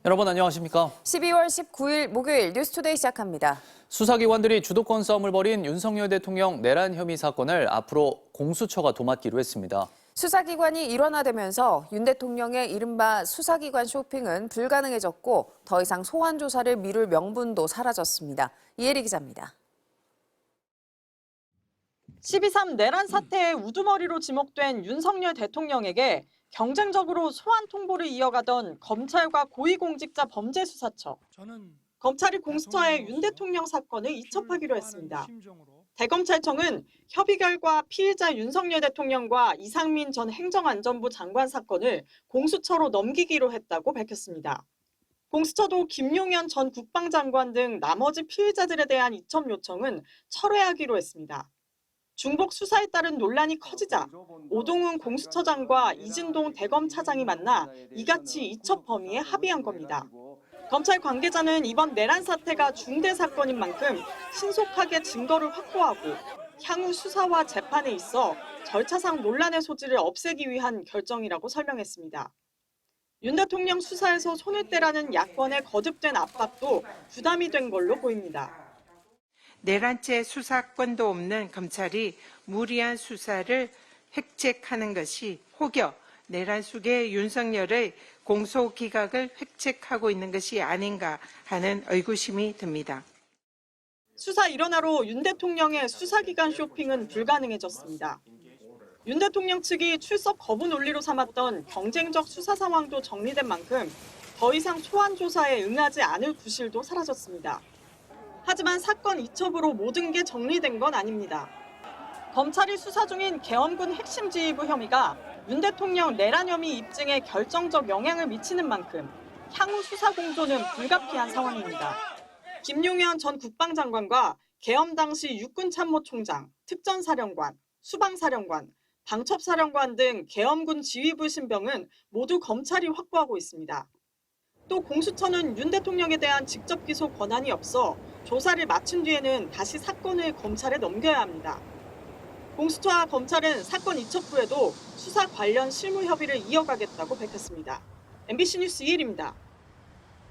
여러분 안녕하십니까? 12월 19일 목요일 뉴스투데이 시작합니다. 수사기관들이 주도권 싸움을 벌인 윤석열 대통령 내란 혐의 사건을 앞으로 공수처가 도맡기로 했습니다. 수사기관이 일원화되면서 윤 대통령의 이른바 수사기관 쇼핑은 불가능해졌고 더 이상 소환 조사를 미룰 명분도 사라졌습니다. 이혜리 기자입니다. 12.3 내란 사태의 우두머리로 지목된 윤석열 대통령에게 경쟁적으로 소환 통보를 이어가던 검찰과 고위공직자 범죄수사처. 검찰이 공수처에 윤 대통령 사건을 이첩하기로 했습니다. 대검찰청은 협의 결과 피의자 윤석열 대통령과 이상민 전 행정안전부 장관 사건을 공수처로 넘기기로 했다고 밝혔습니다. 공수처도 김용현 전 국방장관 등 나머지 피의자들에 대한 이첩 요청은 철회하기로 했습니다. 중복 수사에 따른 논란이 커지자 오동훈 공수처장과 이진동 대검차장이 만나 이같이 이첩 범위에 합의한 겁니다. 검찰 관계자는 이번 내란 사태가 중대 사건인 만큼 신속하게 증거를 확보하고 향후 수사와 재판에 있어 절차상 논란의 소지를 없애기 위한 결정이라고 설명했습니다. 윤 대통령 수사에서 손을 떼라는 야권의 거듭된 압박도 부담이 된 걸로 보입니다. 내란죄 수사권도 없는 검찰이 무리한 수사를 획책하는 것이 혹여 내란 속의 윤석열의 공소기각을 획책하고 있는 것이 아닌가 하는 의구심이 듭니다. 수사 일원화로 윤 대통령의 수사기관 쇼핑은 불가능해졌습니다. 윤 대통령 측이 출석 거부 논리로 삼았던 경쟁적 수사 상황도 정리된 만큼 더 이상 소환 조사에 응하지 않을 구실도 사라졌습니다. 하지만 사건 이첩으로 모든 게 정리된 건 아닙니다. 검찰이 수사 중인 계엄군 핵심 지휘부 혐의가 윤 대통령 내란 혐의 입증에 결정적 영향을 미치는 만큼 향후 수사 공조는 불가피한 상황입니다. 김용현 전 국방장관과 계엄 당시 육군참모총장, 특전사령관, 수방사령관, 방첩사령관 등 계엄군 지휘부 신병은 모두 검찰이 확보하고 있습니다. 또 공수처는 윤 대통령에 대한 직접 기소 권한이 없어 조사를 마친 뒤에는 다시 사건을 검찰에 넘겨야 합니다. 공수처와 검찰은 사건 이첩 후에도 수사 관련 실무 협의를 이어가겠다고 밝혔습니다. MBC 뉴스 이혜리입니다.